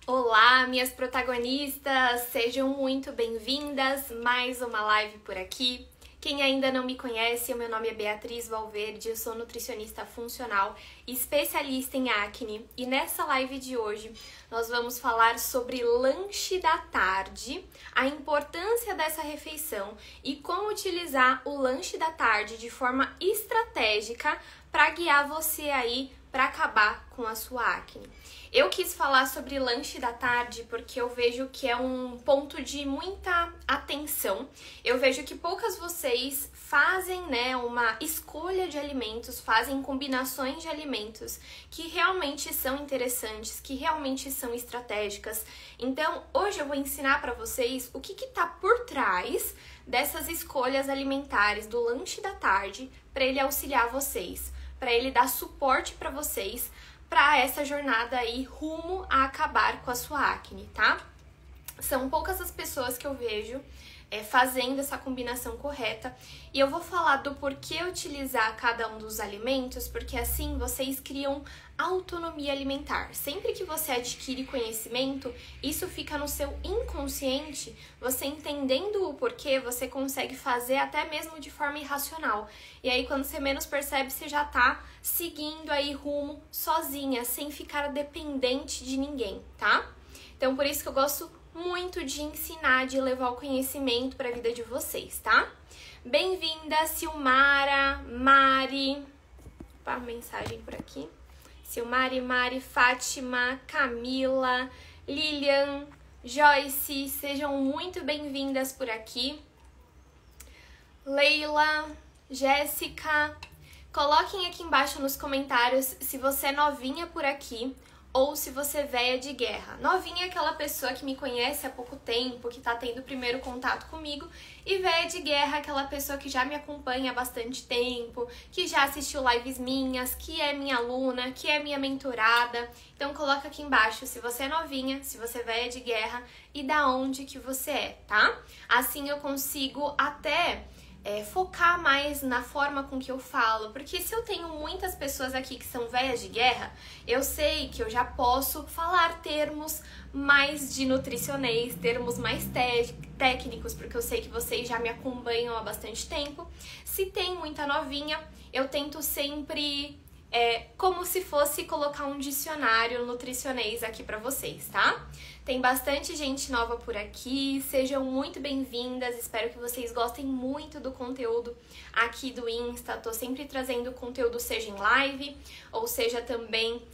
Olá, minhas protagonistas! Sejam muito bem-vindas, mais uma live por aqui. Quem ainda não me conhece, o meu nome é Beatriz Valverde, eu sou nutricionista funcional, especialista em acne, e nessa live de hoje nós vamos falar sobre lanche da tarde, a importância dessa refeição e como utilizar o lanche da tarde de forma estratégica para guiar você aí para acabar com a sua acne. Eu quis falar sobre lanche da tarde porque eu vejo que é um ponto de muita atenção. Eu vejo que poucas vocês fazem, uma escolha de alimentos, fazem combinações de alimentos que realmente são interessantes, que realmente são estratégicas. Então, hoje eu vou ensinar para vocês o que está por trás dessas escolhas alimentares do lanche da tarde para ele auxiliar vocês, para ele dar suporte para vocês, para essa jornada aí rumo a acabar com a sua acne, tá? São poucas as pessoas que eu vejo fazendo essa combinação correta, e eu vou falar do porquê utilizar cada um dos alimentos, porque assim vocês criam autonomia alimentar. Sempre que você adquire conhecimento, isso fica no seu inconsciente, você entendendo o porquê, você consegue fazer até mesmo de forma irracional. E aí quando você menos percebe, você já tá seguindo aí rumo sozinha, sem ficar dependente de ninguém, tá? Então por isso que eu gosto muito de ensinar, de levar o conhecimento para a vida de vocês, tá? Bem-vinda, Silmara, Mari, opa, mensagem por aqui. Silmari, Mari, Fátima, Camila, Lilian, Joyce, sejam muito bem-vindas por aqui. Leila, Jéssica, coloquem aqui embaixo nos comentários se você é novinha por aqui ou se você é véia de guerra. Novinha é aquela pessoa que me conhece há pouco tempo, que tá tendo o primeiro contato comigo, e véia de guerra é aquela pessoa que já me acompanha há bastante tempo, que já assistiu lives minhas, que é minha aluna, que é minha mentorada. Então coloca aqui embaixo se você é novinha, se você é véia de guerra e da onde que você é, tá? Assim eu consigo até focar mais na forma com que eu falo, porque se eu tenho muitas pessoas aqui que são velhas de guerra, eu sei que eu já posso falar termos mais de nutricionês, termos mais técnicos, porque eu sei que vocês já me acompanham há bastante tempo. Se tem muita novinha, eu tento sempre como se fosse colocar um dicionário nutricionês aqui pra vocês, tá? Tem bastante gente nova por aqui, sejam muito bem-vindas, espero que vocês gostem muito do conteúdo aqui do Insta. Tô sempre trazendo conteúdo, seja em live, ou seja também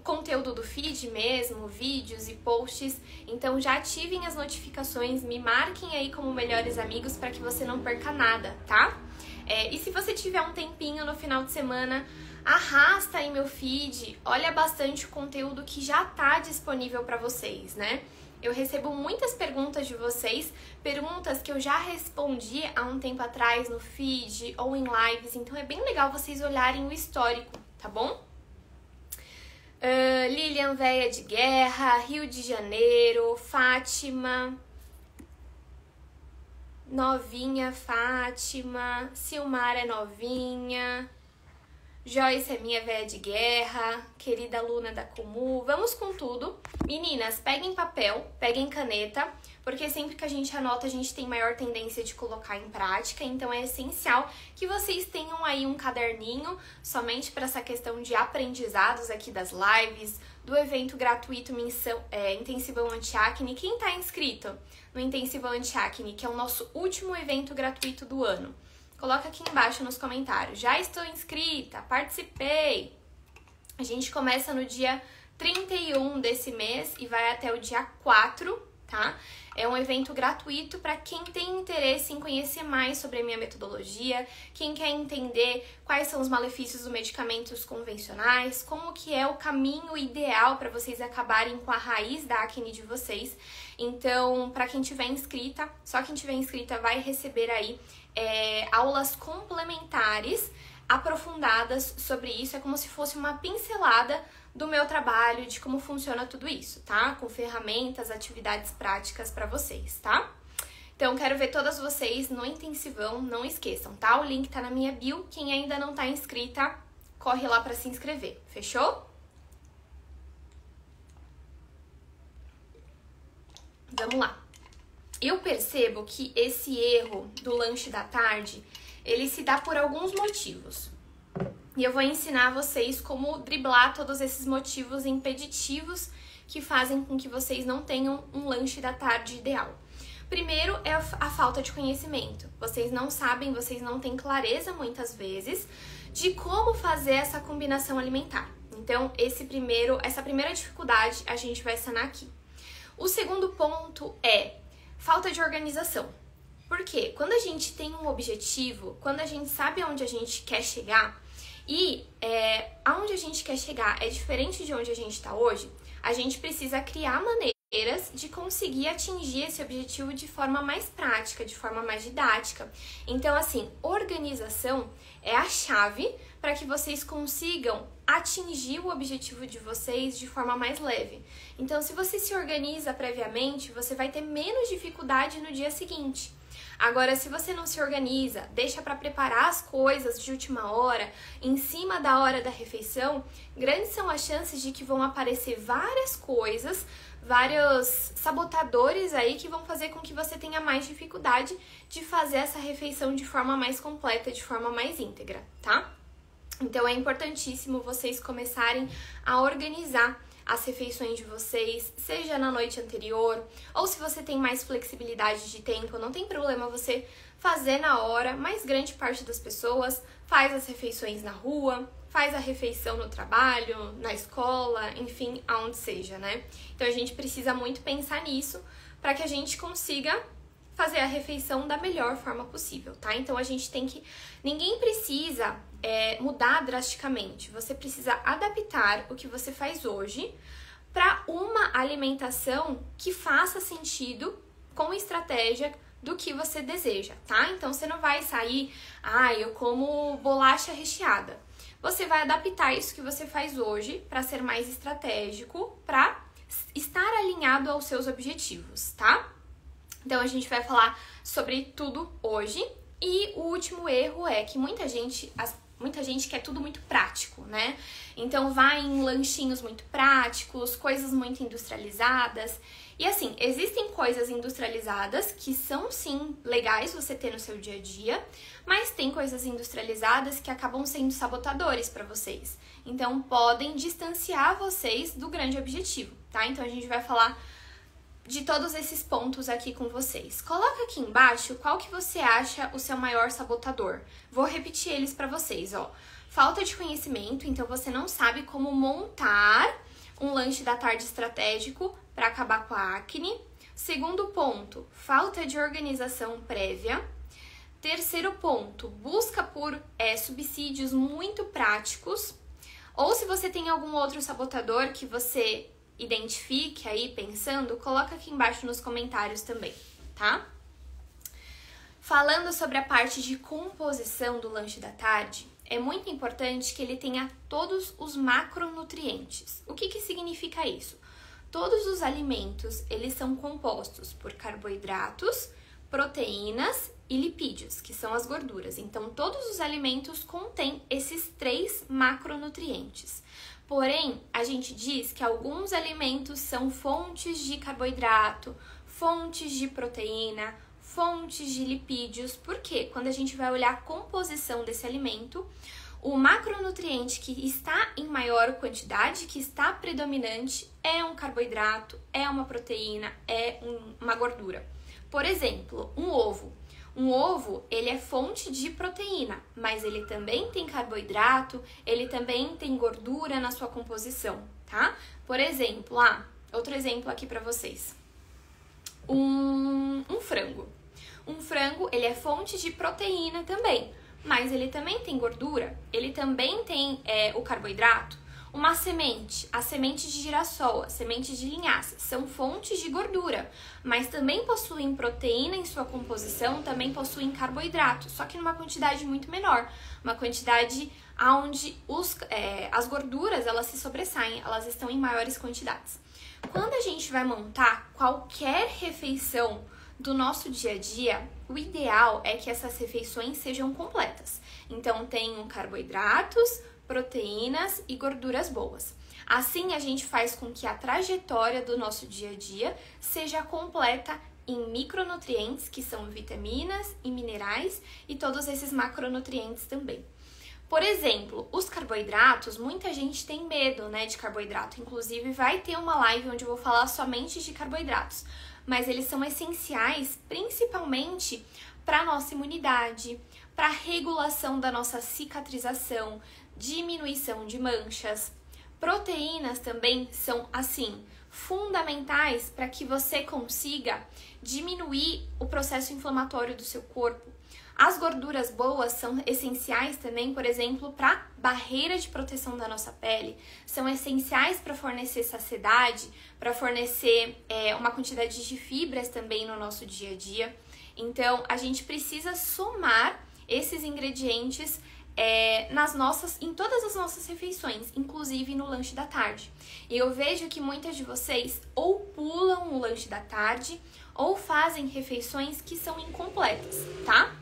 conteúdo do feed mesmo, vídeos e posts. Então já ativem as notificações, me marquem aí como melhores amigos para que você não perca nada, tá? E se você tiver um tempinho no final de semana, arrasta aí meu feed, olha bastante o conteúdo que já tá disponível para vocês, né? Eu recebo muitas perguntas de vocês, perguntas que eu já respondi há um tempo atrás no feed ou em lives, então é bem legal vocês olharem o histórico, tá bom? Lilian, véia de guerra, Rio de Janeiro, Fátima, novinha, Fátima, Silmara é novinha, Joyce é minha véia de guerra, querida aluna da Comu. Vamos com tudo. Meninas, peguem papel, peguem caneta, porque sempre que a gente anota, a gente tem maior tendência de colocar em prática. Então é essencial que vocês tenham aí um caderninho, somente para essa questão de aprendizados aqui das lives, do evento gratuito Intensivão Anti-Acne. Quem está inscrito no Intensivão Anti-Acne, que é o nosso último evento gratuito do ano? Coloca aqui embaixo nos comentários. Já estou inscrita, participei. A gente começa no dia 31 desse mês e vai até o dia 4, tá? É um evento gratuito para quem tem interesse em conhecer mais sobre a minha metodologia, quem quer entender quais são os malefícios dos medicamentos convencionais, como que é o caminho ideal para vocês acabarem com a raiz da acne de vocês. Então, para quem tiver inscrita, só quem tiver inscrita vai receber aí aulas complementares aprofundadas sobre isso. É como se fosse uma pincelada do meu trabalho, de como funciona tudo isso, tá? Com ferramentas, atividades práticas para vocês, tá? Então, quero ver todas vocês no intensivão, não esqueçam, tá? O link tá na minha bio. Quem ainda não tá inscrita, corre lá para se inscrever, fechou? Vamos lá. Eu percebo que esse erro do lanche da tarde, ele se dá por alguns motivos. E eu vou ensinar vocês como driblar todos esses motivos impeditivos que fazem com que vocês não tenham um lanche da tarde ideal. Primeiro é a falta de conhecimento. Vocês não sabem, vocês não têm clareza muitas vezes de como fazer essa combinação alimentar. Então, essa primeira dificuldade a gente vai sanar aqui. O segundo ponto é falta de organização. Por quê? Quando a gente tem um objetivo, quando a gente sabe aonde a gente quer chegar, e aonde a gente quer chegar é diferente de onde a gente está hoje, a gente precisa criar maneiras de conseguir atingir esse objetivo de forma mais prática, de forma mais didática. Então, assim, organização é a chave para que vocês consigam atingir o objetivo de vocês de forma mais leve. Então, se você se organiza previamente, você vai ter menos dificuldade no dia seguinte. Agora, se você não se organiza, deixa para preparar as coisas de última hora, em cima da hora da refeição, grandes são as chances de que vão aparecer várias coisas, vários sabotadores aí que vão fazer com que você tenha mais dificuldade de fazer essa refeição de forma mais completa, de forma mais íntegra, tá? Então é importantíssimo vocês começarem a organizar as refeições de vocês, seja na noite anterior, ou se você tem mais flexibilidade de tempo, não tem problema você fazer na hora, mas grande parte das pessoas faz as refeições na rua, faz a refeição no trabalho, na escola, enfim, aonde seja, né? Então a gente precisa muito pensar nisso para que a gente consiga fazer a refeição da melhor forma possível, tá? Então a gente tem que... Ninguém precisa mudar drasticamente, você precisa adaptar o que você faz hoje para uma alimentação que faça sentido com estratégia do que você deseja, tá? Então você não vai sair, eu como bolacha recheada. Você vai adaptar isso que você faz hoje para ser mais estratégico, para estar alinhado aos seus objetivos, tá? Então a gente vai falar sobre tudo hoje. E o último erro é que muita gente quer tudo muito prático, né? Então vai em lanchinhos muito práticos, coisas muito industrializadas. E assim, existem coisas industrializadas que são sim legais você ter no seu dia a dia, mas tem coisas industrializadas que acabam sendo sabotadores para vocês. Então podem distanciar vocês do grande objetivo, tá? Então a gente vai falar de todos esses pontos aqui com vocês. Coloca aqui embaixo qual que você acha o seu maior sabotador. Vou repetir eles para vocês, ó. Falta de conhecimento, então você não sabe como montar um lanche da tarde estratégico para acabar com a acne. Segundo ponto, falta de organização prévia. Terceiro ponto, busca por subsídios muito práticos. Ou se você tem algum outro sabotador que você identifique aí pensando, coloca aqui embaixo nos comentários também, tá? Falando sobre a parte de composição do lanche da tarde, é muito importante que ele tenha todos os macronutrientes. O que significa isso? Todos os alimentos, eles são compostos por carboidratos, proteínas e lipídios, que são as gorduras. Então, todos os alimentos contêm esses 3 macronutrientes. Porém, a gente diz que alguns alimentos são fontes de carboidrato, fontes de proteína, fontes de lipídios. Por quê? Quando a gente vai olhar a composição desse alimento, o macronutriente que está em maior quantidade, que está predominante, é um carboidrato, é uma proteína, é uma gordura. Por exemplo, um ovo. Um ovo, ele é fonte de proteína, mas ele também tem carboidrato, ele também tem gordura na sua composição, tá? Por exemplo, outro exemplo aqui pra vocês. Um frango. Um frango, ele é fonte de proteína também, mas ele também tem gordura, ele também tem o carboidrato. Uma semente, a semente de girassol, a semente de linhaça, são fontes de gordura, mas também possuem proteína em sua composição, também possuem carboidrato, só que numa quantidade muito menor, uma quantidade onde as gorduras elas se sobressaem, elas estão em maiores quantidades. Quando a gente vai montar qualquer refeição do nosso dia a dia, o ideal é que essas refeições sejam completas. Então tenham carboidratos, proteínas e gorduras boas. Assim, a gente faz com que a trajetória do nosso dia a dia seja completa em micronutrientes, que são vitaminas e minerais, e todos esses macronutrientes também. Por exemplo, os carboidratos, muita gente tem medo, né, de carboidrato. Inclusive, vai ter uma live onde eu vou falar somente de carboidratos. Mas eles são essenciais, principalmente para a nossa imunidade, para a regulação da nossa cicatrização, diminuição de manchas. Proteínas também são, assim, fundamentais para que você consiga diminuir o processo inflamatório do seu corpo. As gorduras boas são essenciais também, por exemplo, para a barreira de proteção da nossa pele. São essenciais para fornecer saciedade, para fornecer uma quantidade de fibras também no nosso dia a dia. Então, a gente precisa somar esses ingredientes em todas as nossas refeições, inclusive no lanche da tarde. E eu vejo que muitas de vocês ou pulam o lanche da tarde ou fazem refeições que são incompletas, tá?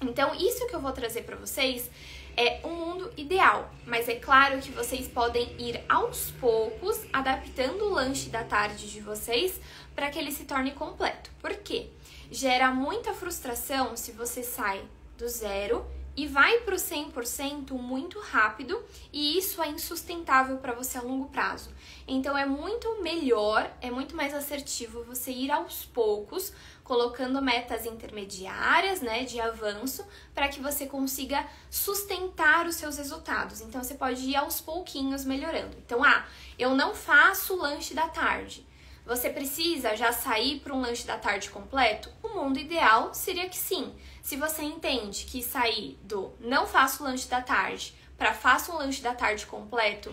Então, isso que eu vou trazer para vocês é um mundo ideal, mas é claro que vocês podem ir aos poucos adaptando o lanche da tarde de vocês para que ele se torne completo. Por quê? Gera muita frustração se você sai do zero e vai para o 100% muito rápido, e isso é insustentável para você a longo prazo. Então é muito melhor, é muito mais assertivo você ir aos poucos, colocando metas intermediárias, né, de avanço, para que você consiga sustentar os seus resultados. Então você pode ir aos pouquinhos melhorando. Então, eu não faço o lanche da tarde. Você precisa já sair para um lanche da tarde completo? O mundo ideal seria que sim. Se você entende que sair do não faço lanche da tarde para faço um lanche da tarde completo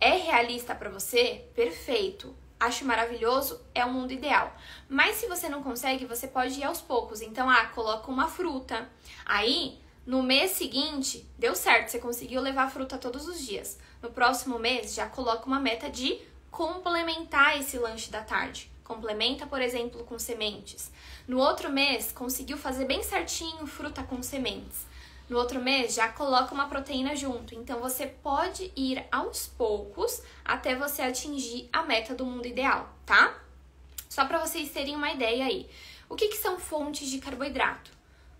é realista para você, perfeito. Acho maravilhoso, é o mundo ideal. Mas se você não consegue, você pode ir aos poucos. Então, coloca uma fruta. Aí, no mês seguinte, deu certo, você conseguiu levar fruta todos os dias. No próximo mês, já coloca uma meta de complementar esse lanche da tarde. Complementa, por exemplo, com sementes. No outro mês, conseguiu fazer bem certinho fruta com sementes. No outro mês, já coloca uma proteína junto. Então, você pode ir aos poucos até você atingir a meta do mundo ideal, tá? Só para vocês terem uma ideia aí. O que são fontes de carboidrato?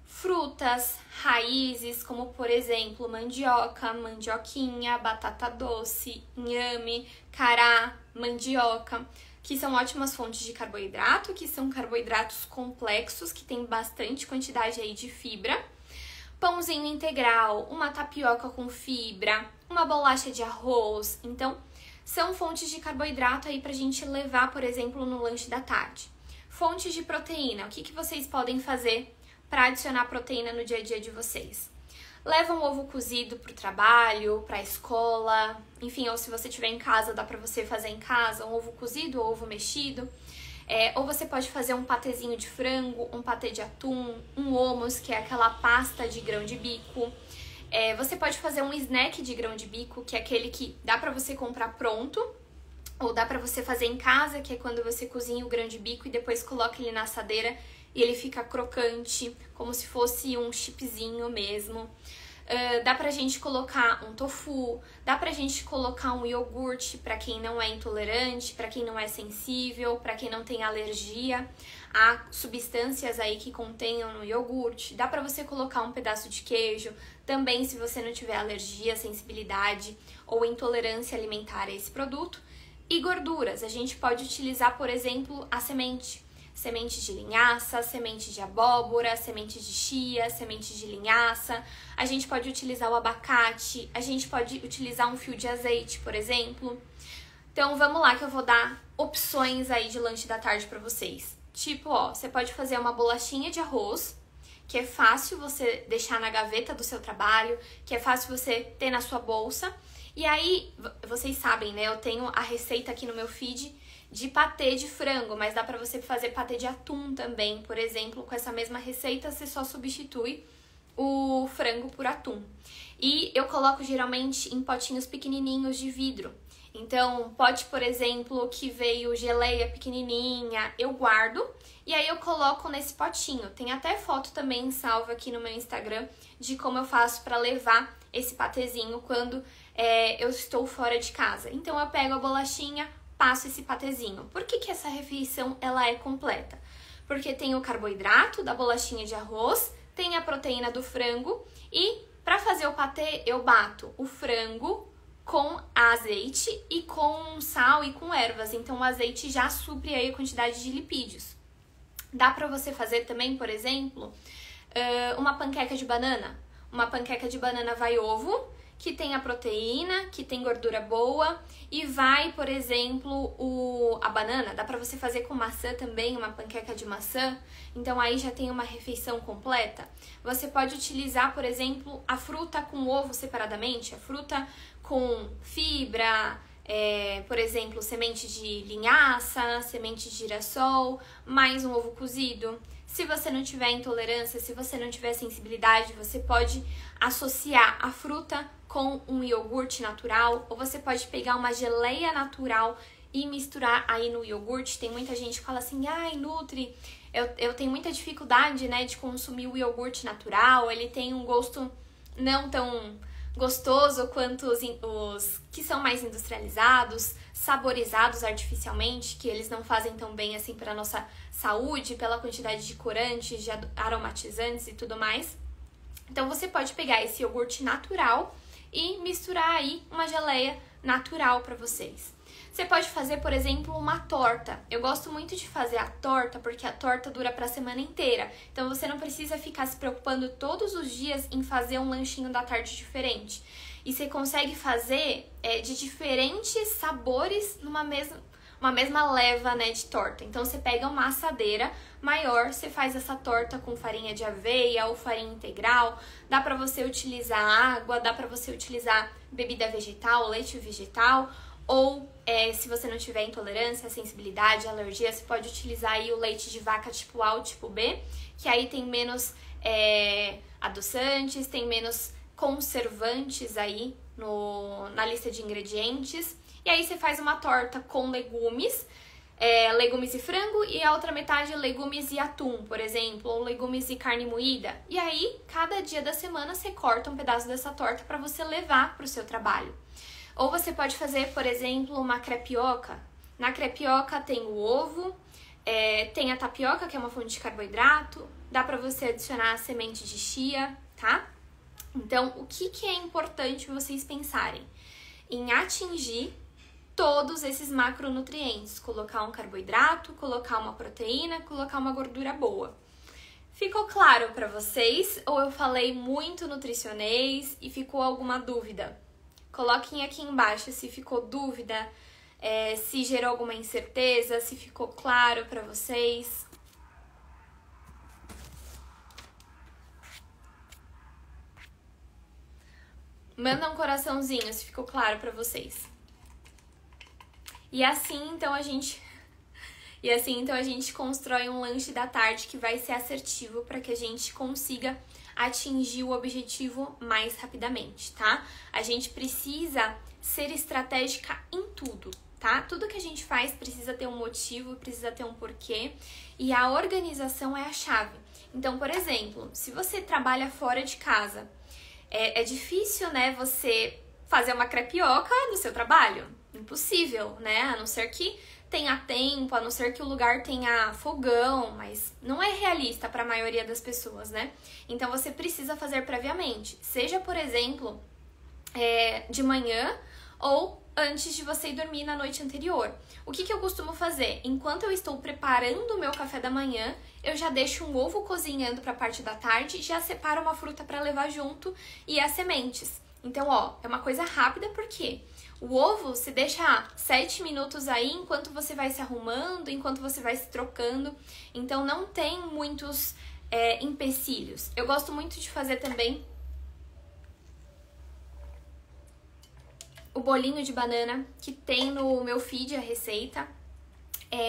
Frutas, raízes, como por exemplo, mandioca, mandioquinha, batata doce, inhame, cará, mandioca, que são ótimas fontes de carboidrato, que são carboidratos complexos, que tem bastante quantidade aí de fibra. Pãozinho integral, uma tapioca com fibra, uma bolacha de arroz. Então, são fontes de carboidrato aí pra gente levar, por exemplo, no lanche da tarde. Fontes de proteína, o que vocês podem fazer para adicionar proteína no dia a dia de vocês? Leva um ovo cozido pro trabalho, pra escola, enfim, ou se você estiver em casa, dá pra você fazer em casa um ovo cozido ou ovo mexido. Ou você pode fazer um patezinho de frango, um patê de atum, um hummus, que é aquela pasta de grão de bico. Você pode fazer um snack de grão de bico, que é aquele que dá pra você comprar pronto, ou dá pra você fazer em casa, que é quando você cozinha o grão de bico e depois coloca ele na assadeira e ele fica crocante, como se fosse um chipzinho mesmo. Dá pra gente colocar um tofu, dá pra gente colocar um iogurte pra quem não é intolerante, pra quem não é sensível, pra quem não tem alergia a substâncias aí que contenham no iogurte. Dá pra você colocar um pedaço de queijo, também se você não tiver alergia, sensibilidade ou intolerância alimentar a esse produto. E gorduras, a gente pode utilizar, por exemplo, a semente de linhaça, semente de abóbora, semente de chia, semente de linhaça. A gente pode utilizar o abacate, a gente pode utilizar um fio de azeite, por exemplo. Então, vamos lá que eu vou dar opções aí de lanche da tarde pra vocês. Tipo, você pode fazer uma bolachinha de arroz, que é fácil você deixar na gaveta do seu trabalho, que é fácil você ter na sua bolsa. E aí, vocês sabem, né? Eu tenho a receita aqui no meu feed de patê de frango, mas dá pra você fazer patê de atum também, por exemplo. Com essa mesma receita, você só substitui o frango por atum. E eu coloco geralmente em potinhos pequenininhos de vidro. Então, pote, por exemplo, que veio geleia pequenininha, eu guardo e aí eu coloco nesse potinho. Tem até foto também salva aqui no meu Instagram de como eu faço pra levar esse patezinho quando eu estou fora de casa. Então eu pego a bolachinha, passo esse patezinho. Por que essa refeição ela é completa? Porque tem o carboidrato da bolachinha de arroz, tem a proteína do frango e para fazer o patê eu bato o frango com azeite e com sal e com ervas. Então o azeite já supre aí a quantidade de lipídios. Dá para você fazer também, por exemplo, uma panqueca de banana. Uma panqueca de banana vai ovo, que tem a proteína, que tem gordura boa, e vai, por exemplo, a banana. Dá pra você fazer com maçã também, uma panqueca de maçã. Então aí já tem uma refeição completa. Você pode utilizar, por exemplo, a fruta com ovo separadamente, a fruta com fibra, por exemplo, semente de linhaça, semente de girassol, mais um ovo cozido. Se você não tiver intolerância, se você não tiver sensibilidade, você pode associar a fruta com um iogurte natural, ou você pode pegar uma geleia natural e misturar aí no iogurte. Tem muita gente que fala assim, ai, Nutri, eu tenho muita dificuldade, né, de consumir o iogurte natural, ele tem um gosto não tão gostoso quanto os que são mais industrializados, saborizados artificialmente, que eles não fazem tão bem assim para nossa saúde, pela quantidade de corantes, de aromatizantes e tudo mais. Então você pode pegar esse iogurte natural e misturar aí uma geleia natural para vocês. Você pode fazer, por exemplo, uma torta. Eu gosto muito de fazer a torta porque a torta dura para a semana inteira. Então você não precisa ficar se preocupando todos os dias em fazer um lanchinho da tarde diferente. E você consegue fazer de diferentes sabores numa mesma leva, né, de torta. Então você pega uma assadeira maior, você faz essa torta com farinha de aveia ou farinha integral. Dá para você utilizar água, dá para você utilizar bebida vegetal, leite vegetal. Ou se você não tiver intolerância, sensibilidade, alergia, você pode utilizar aí o leite de vaca tipo A ou tipo B, que aí tem menos adoçantes, tem menos conservantes aí na lista de ingredientes. E aí você faz uma torta com legumes, legumes e frango, e a outra metade legumes e atum, por exemplo, ou legumes e carne moída. E aí, cada dia da semana você corta um pedaço dessa torta para você levar para o seu trabalho. Ou você pode fazer, por exemplo, uma crepioca. Na crepioca tem o ovo, tem a tapioca, que é uma fonte de carboidrato, dá pra você adicionar a semente de chia, tá? Então, o que é importante vocês pensarem? Em atingir todos esses macronutrientes. Colocar um carboidrato, colocar uma proteína, colocar uma gordura boa. Ficou claro pra vocês? Ou eu falei muito nutricionês e ficou alguma dúvida? Coloquem aqui embaixo se ficou dúvida, se gerou alguma incerteza, se ficou claro para vocês. Manda um coraçãozinho se ficou claro para vocês. E assim, então, a gente constrói um lanche da tarde que vai ser assertivo para que a gente consiga atingir o objetivo mais rapidamente, tá? A gente precisa ser estratégica em tudo, tá? Tudo que a gente faz precisa ter um motivo, precisa ter um porquê, e a organização é a chave. Então, por exemplo, se você trabalha fora de casa, é difícil, né, você fazer uma crepioca no seu trabalho. Impossível, né? A não ser que tenha tempo, a não ser que o lugar tenha fogão, mas não é realista para a maioria das pessoas, né? Então você precisa fazer previamente, seja, por exemplo, de manhã ou antes de você ir dormir na noite anterior. O que eu costumo fazer? Enquanto eu estou preparando o meu café da manhã, eu já deixo um ovo cozinhando para a parte da tarde, já separo uma fruta para levar junto e as sementes. Então, é uma coisa rápida porque o ovo se deixa 7 minutos aí enquanto você vai se arrumando, enquanto você vai se trocando. Então, não tem muitos empecilhos. Eu gosto muito de fazer também o bolinho de banana, que tem no meu feed a receita.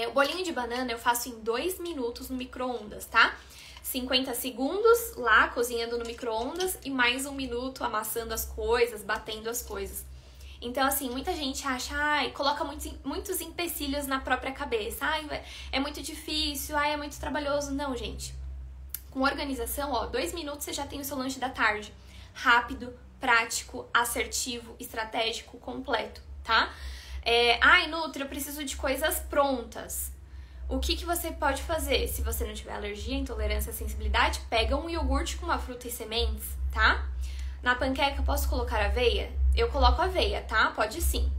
O bolinho de banana eu faço em 2 minutos no micro-ondas, tá? 50 segundos lá, cozinhando no micro-ondas, e mais 1 minuto amassando as coisas, batendo as coisas. Então, assim, muita gente acha, coloca muitos empecilhos na própria cabeça. É muito difícil, é muito trabalhoso. Não, gente. Com organização, 2 minutos você já tem o seu lanche da tarde. Rápido, prático, assertivo, estratégico, completo, tá? Ai, Nutri, eu preciso de coisas prontas. O que você pode fazer? Se você não tiver alergia, intolerância, sensibilidade, pega um iogurte com uma fruta e sementes, tá? Na panqueca, posso colocar aveia? Eu coloco aveia, tá? Pode sim.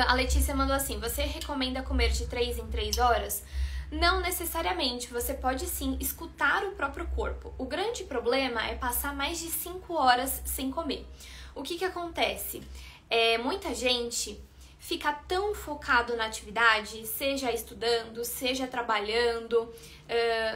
A Letícia mandou assim, você recomenda comer de 3 em 3 horas? Não necessariamente, você pode sim escutar o próprio corpo. O grande problema é passar mais de 5 horas sem comer. O que acontece? Muita gente fica tão focado na atividade, seja estudando, seja trabalhando,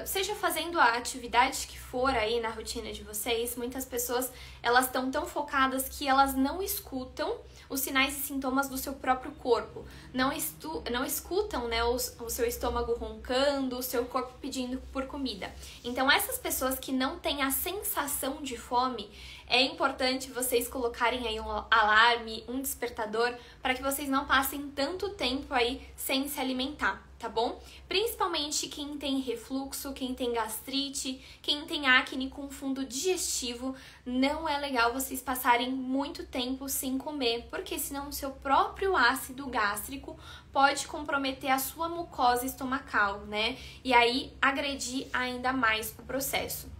seja fazendo a atividade que for aí na rotina de vocês, muitas pessoas elas estão tão focadas que elas não escutam os sinais e sintomas do seu próprio corpo, não escutam, né, o seu estômago roncando, o seu corpo pedindo por comida. Então essas pessoas que não têm a sensação de fome, é importante vocês colocarem aí um alarme, um despertador, para que vocês não passem tanto tempo aí sem se alimentar, tá bom? Principalmente quem tem refluxo, quem tem gastrite, quem tem acne com fundo digestivo, não é legal vocês passarem muito tempo sem comer, porque senão o seu próprio ácido gástrico pode comprometer a sua mucosa estomacal, né? E aí agredir ainda mais o processo.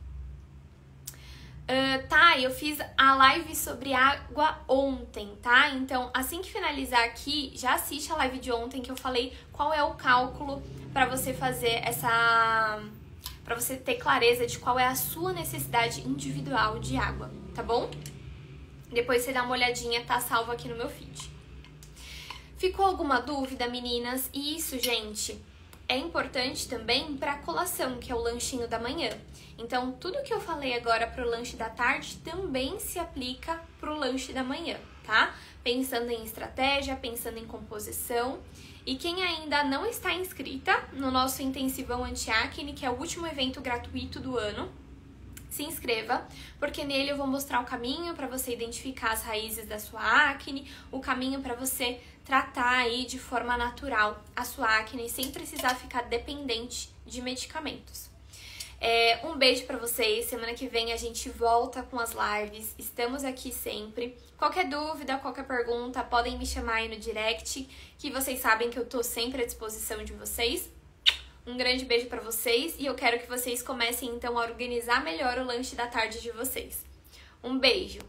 Tá, eu fiz a live sobre água ontem, tá? Então, assim que finalizar aqui, já assiste a live de ontem que eu falei qual é o cálculo para você fazer para você ter clareza de qual é a sua necessidade individual de água, tá bom? Depois você dá uma olhadinha, tá salvo aqui no meu feed. Ficou alguma dúvida, meninas? E isso, gente, é importante também para a colação, que é o lanchinho da manhã. Então, tudo que eu falei agora para o lanche da tarde também se aplica para o lanche da manhã, tá? Pensando em estratégia, pensando em composição. E quem ainda não está inscrita no nosso intensivão anti-acne, que é o último evento gratuito do ano, se inscreva, porque nele eu vou mostrar o caminho para você identificar as raízes da sua acne, o caminho para você tratar aí de forma natural a sua acne sem precisar ficar dependente de medicamentos. Um beijo pra vocês, semana que vem a gente volta com as lives, estamos aqui sempre. Qualquer dúvida, qualquer pergunta, podem me chamar aí no direct, que vocês sabem que eu tô sempre à disposição de vocês. Um grande beijo pra vocês e eu quero que vocês comecem então a organizar melhor o lanche da tarde de vocês. Um beijo!